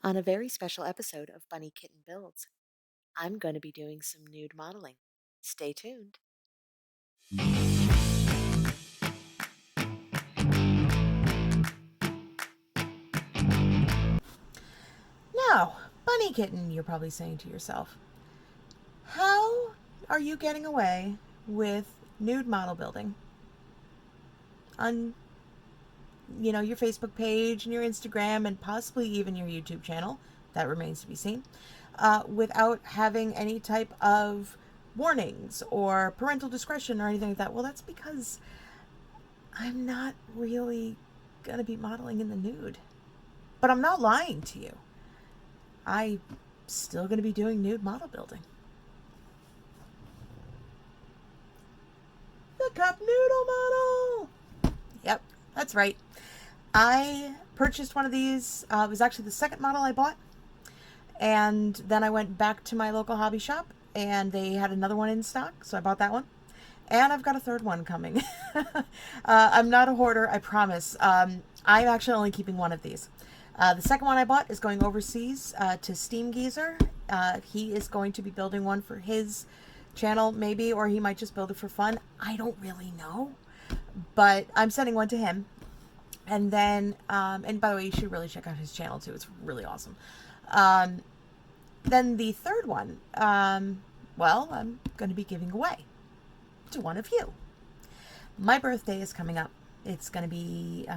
On a very special episode of Bunny Kitten Builds, I'm going to be doing some nude modeling. Stay tuned. Now, Bunny Kitten, you're probably saying to yourself, how are you getting away with nude model building on, your Facebook page and your Instagram and possibly even your YouTube channel? That remains to be seen. Without having any type of warnings or parental discretion or anything like that. Well, that's because I'm not really going to be modeling in the nude. But I'm not lying to you. I'm still going to be doing nude model building. The cup noodle model! Yep, that's right. I purchased one of these. It was actually the second model I bought. And then I went back to my local hobby shop and they had another one in stock, so I bought that one. And I've got a third one coming. I'm not a hoarder, I promise. I'm actually only keeping one of these. The second one I bought is going overseas to Steam Geezer. He is going to be building one for his channel, maybe, or he might just build it for fun. I don't really know. But I'm sending one to him. And then, and by the way, you should really check out his channel too. It's really awesome. Then the third one, well, I'm going to be giving away to one of you. My birthday is coming up. It's going to be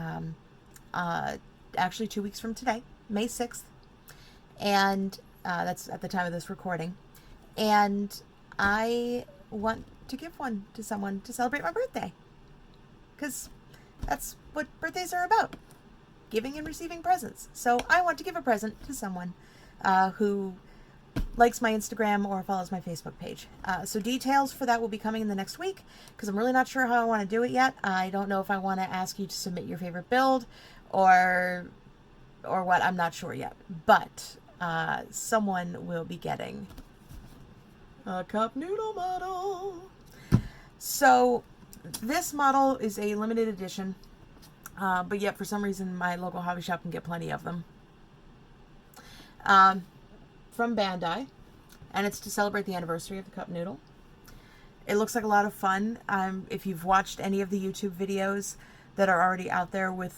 actually 2 weeks from today, May 6th. And that's at the time of this recording. And I want to give one to someone to celebrate my birthday. Because that's what birthdays are about. Giving and receiving presents. So I want to give a present to someone who likes my Instagram or follows my Facebook page. So details for that will be coming in the next week because I'm really not sure how I want to do it yet. I don't know if I want to ask you to submit your favorite build or what. I'm not sure yet. But someone will be getting a cup noodle model. So this model is a limited edition. But yet, for some reason, my local hobby shop can get plenty of them. From Bandai. And it's to celebrate the anniversary of the cup noodle. It looks like a lot of fun. If you've watched any of the YouTube videos that are already out there with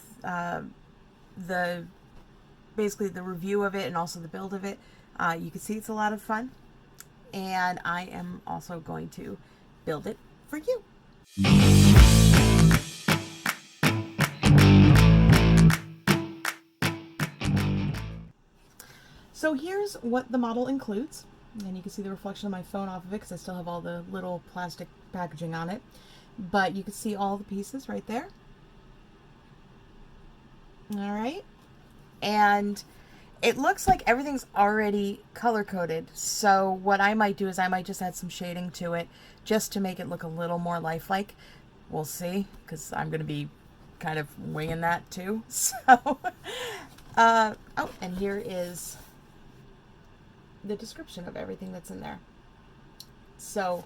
basically the review of it and also the build of it, you can see it's a lot of fun. And I am also going to build it for you. So here's what the model includes. And you can see the reflection of my phone off of it because I still have all the little plastic packaging on it. But you can see all the pieces right there. All right. And it looks like everything's already color-coded. So what I might do is I might just add some shading to it just to make it look a little more lifelike. We'll see, because I'm going to be kind of winging that too. So, oh, and here is the description of everything that's in there. So,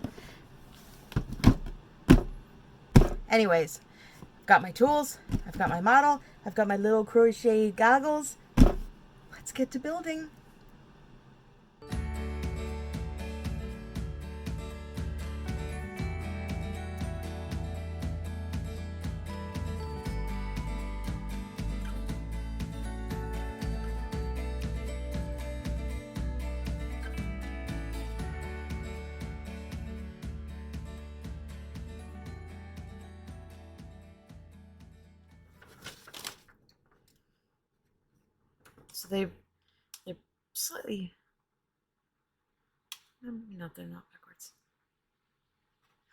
anyways, I've got my tools, I've got my model, I've got my little crochet goggles. Let's get to building. So they're slightly, no, they're not backwards.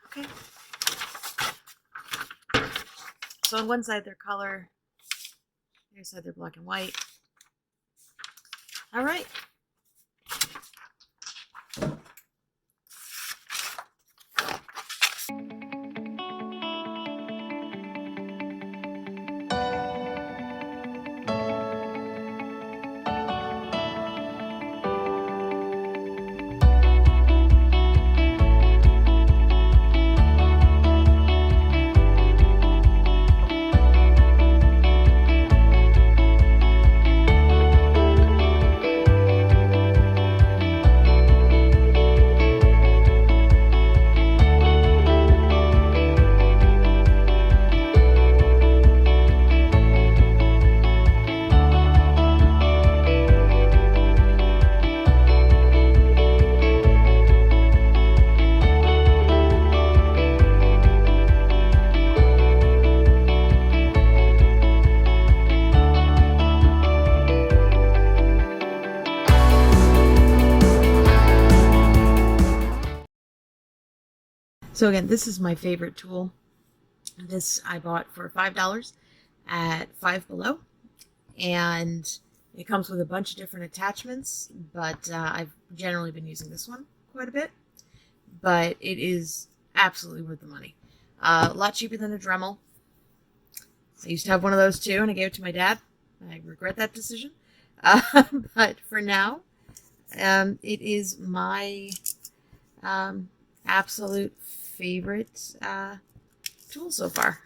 Okay. So on one side they're color, the other side they're black and white. All right. So again, this is my favorite tool. This I bought for $5 at Five Below, and it comes with a bunch of different attachments, but I've generally been using this one quite a bit. But it is absolutely worth the money. A lot cheaper than a Dremel. I used to have one of those too, and I gave it to my dad. I regret that decision. But for now, it is my um, absolute favorite tool so far.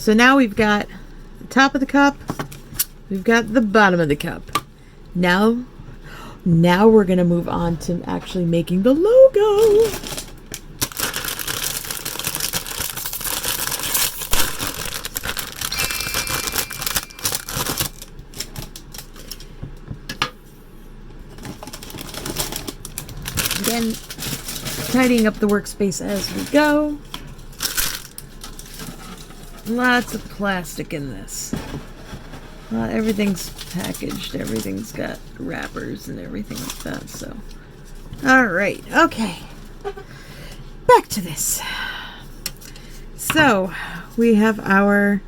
So now we've got the top of the cup, we've got the bottom of the cup. Now we're gonna move on to actually making the logo. Again, tidying up the workspace as we go. Lots of plastic in this. Well, everything's packaged. Everything's got wrappers and everything like that. So, all right, okay. Back to this. So, we have our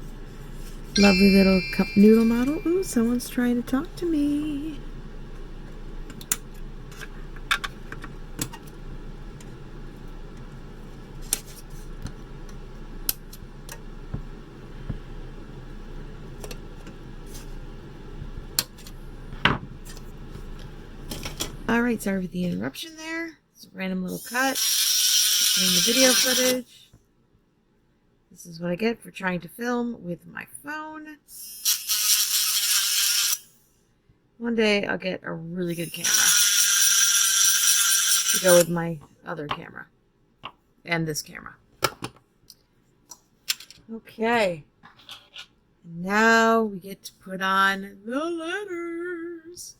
lovely little cup noodle model. Ooh, someone's trying to talk to me. Alright, sorry for the interruption there. It's a random little cut in the video footage. This is what I get for trying to film with my phone. One day I'll get a really good camera to go with my other camera and this camera. Okay. Now we get to put on the letters.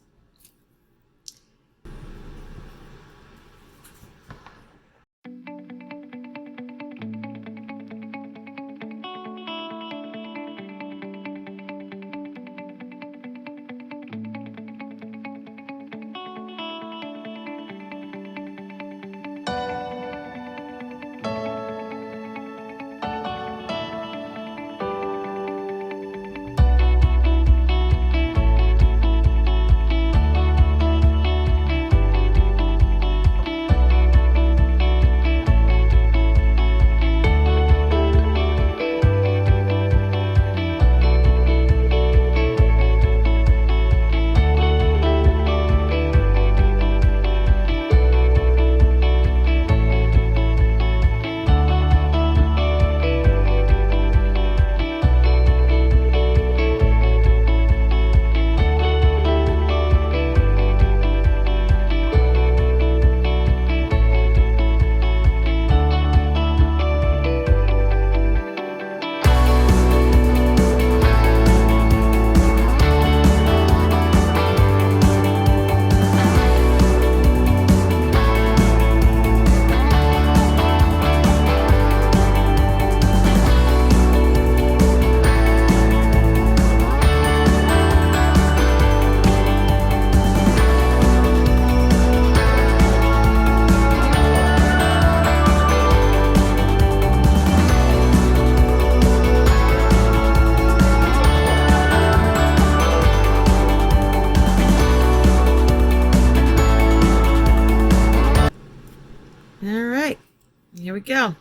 Here we go.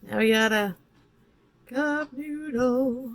Now we got a cup noodle.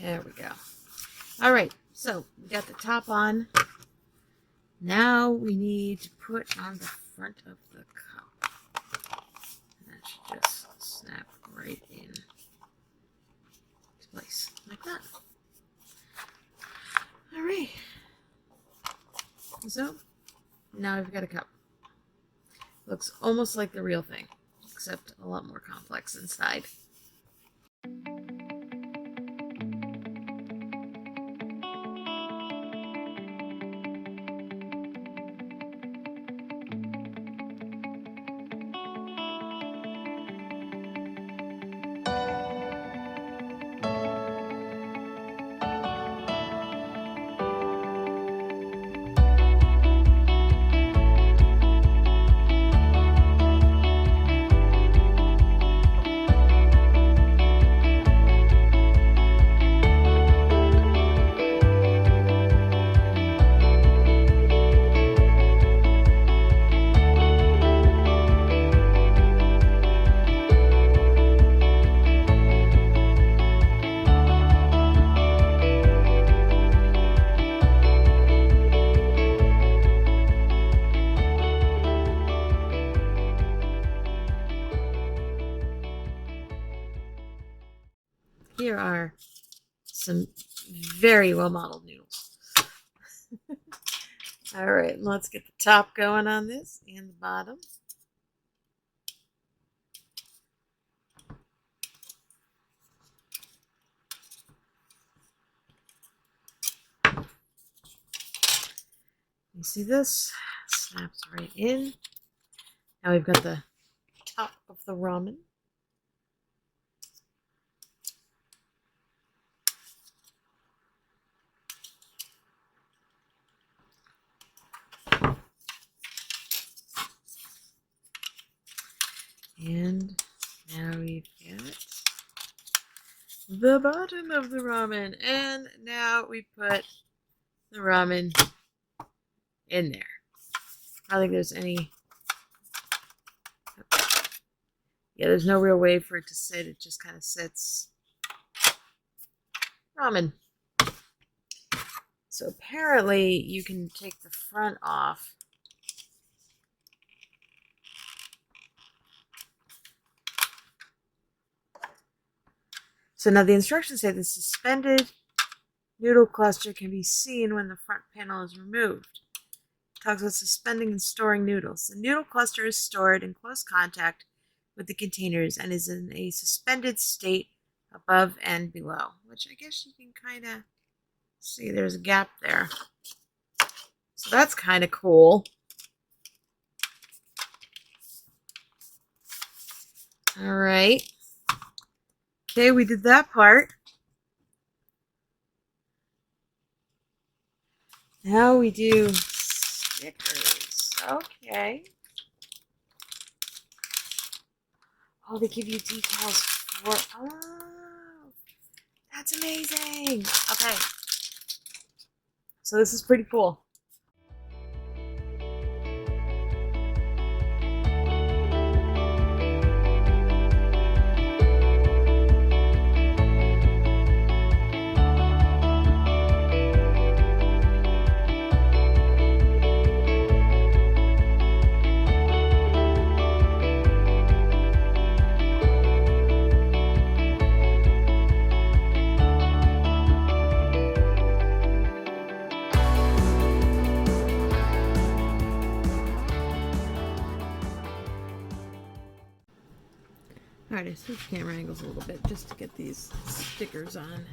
There we go. All right, so we got the top on. Now we need to put on the front of the cup. That should just snap right in place like that. All right. So now we've got a cup. Looks almost like the real thing, except a lot more complex inside. Here are some very well modeled noodles. All right, let's get the top going on this and the bottom. see this? Snaps right in. Now we've got the top of the ramen. And now we've got the bottom of the ramen. And now we put the ramen in there. I don't think there's any... Yeah, there's no real way for it to sit. It just kind of sits. Ramen. So apparently you can take the front off. So now the instructions say the suspended noodle cluster can be seen when the front panel is removed. It talks about suspending and storing noodles. The noodle cluster is stored in close contact with the containers and is in a suspended state above and below, which I guess you can kind of see there's a gap there. So that's kind of cool. All right. Okay, we did that part. Now we do stickers. Okay. Oh, they give you decals for... Oh, that's amazing. Okay. So this is pretty cool. Alright, I switched camera angles a little bit just to get these stickers on.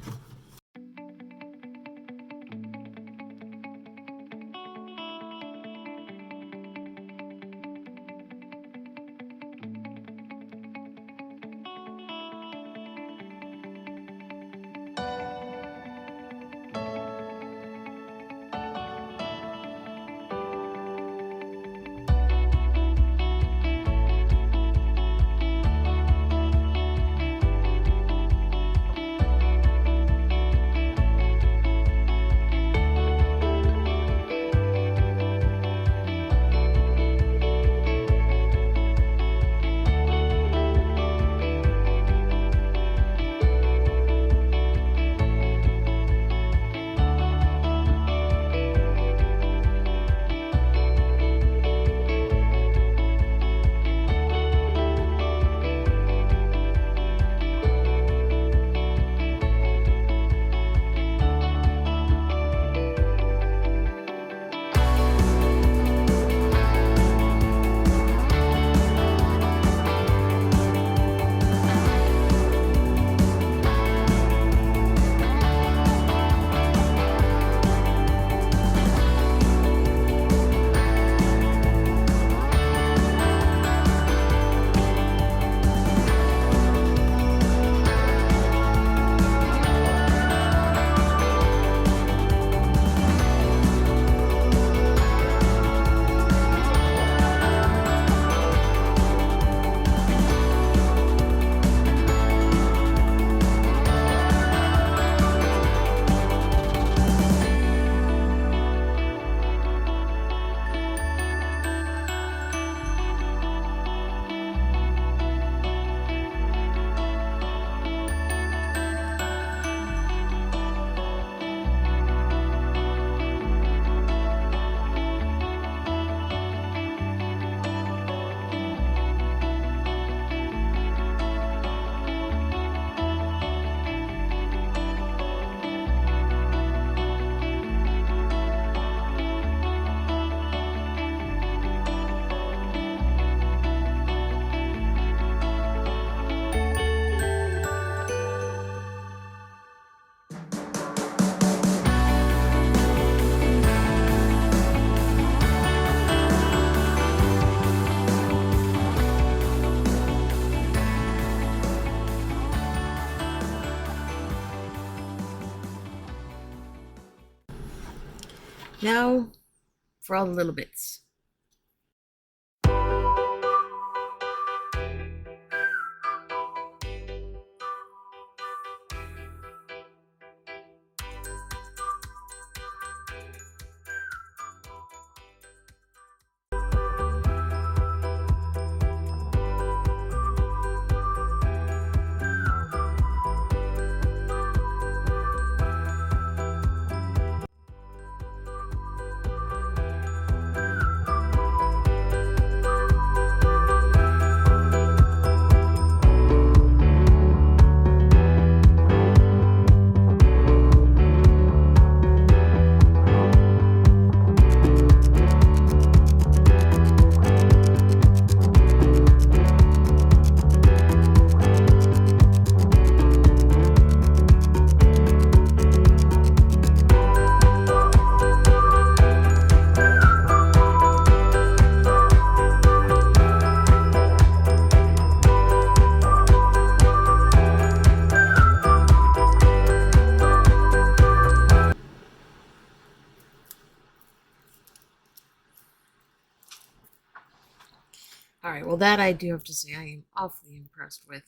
Now for all the little bits. All right, well, that I do have to say I am awfully impressed with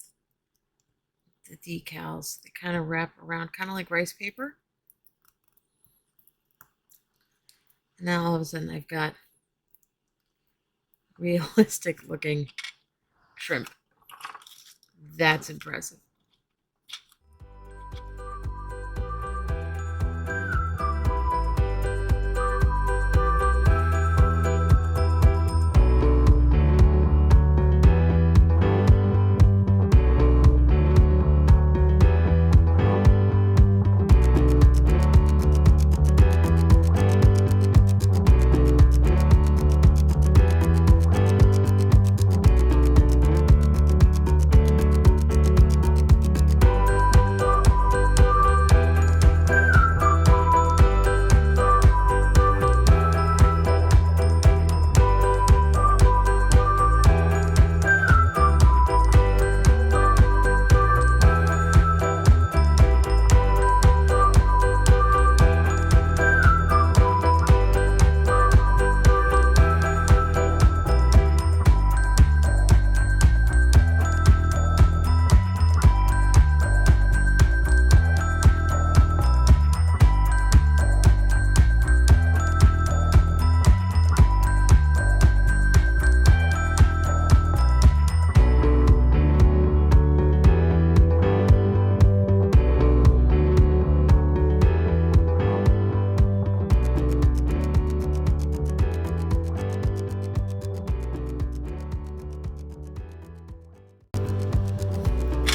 the decals. They kind of wrap around kind of like rice paper. And now all of a sudden I've got realistic looking shrimp. That's impressive.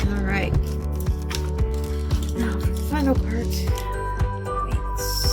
All right. Now for the final part, weights.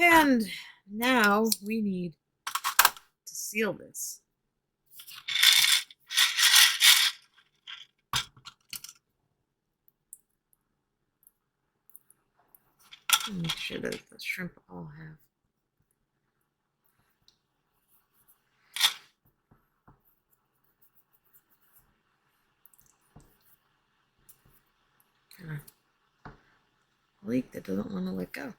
And now we need to seal this. Make sure that the shrimp all have a leak that doesn't want to let go.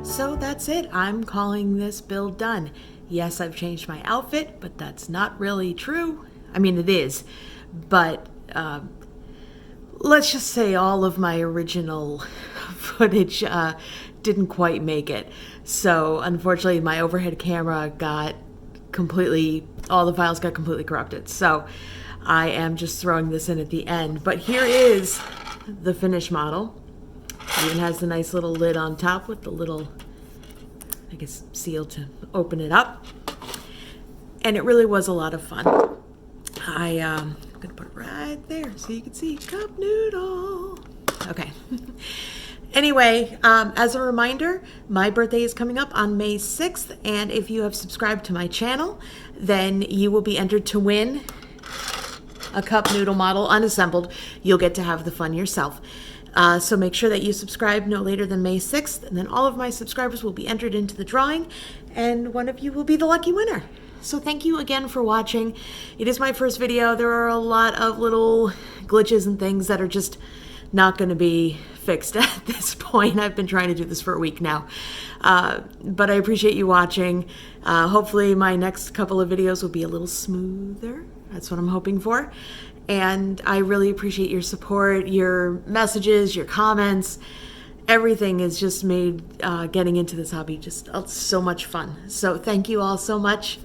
So that's it. I'm calling this build done. Yes, I've changed my outfit, but that's not really true. I mean, it is, but let's just say all of my original footage didn't quite make it. So unfortunately, my overhead camera got completely all the files got completely corrupted. So I am just throwing this in at the end. But here is the finished model. It even has the nice little lid on top with the little, I guess, seal to open it up. And it really was a lot of fun. I'm gonna put it right there so you can see cup noodle. Okay. Anyway, as a reminder, my birthday is coming up on May 6th, and if you have subscribed to my channel, then you will be entered to win a cup noodle model unassembled. You'll get to have the fun yourself. So make sure that you subscribe no later than May 6th, and then all of my subscribers will be entered into the drawing, and one of you will be the lucky winner. So thank you again for watching. It is my first video. There are a lot of little glitches and things that are just not going to be fixed at this point. I've been trying to do this for a week now. But I appreciate you watching. Hopefully my next couple of videos will be a little smoother. That's what I'm hoping for. And I really appreciate your support, your messages, your comments. Everything has just made getting into this hobby just so much fun. So thank you all so much.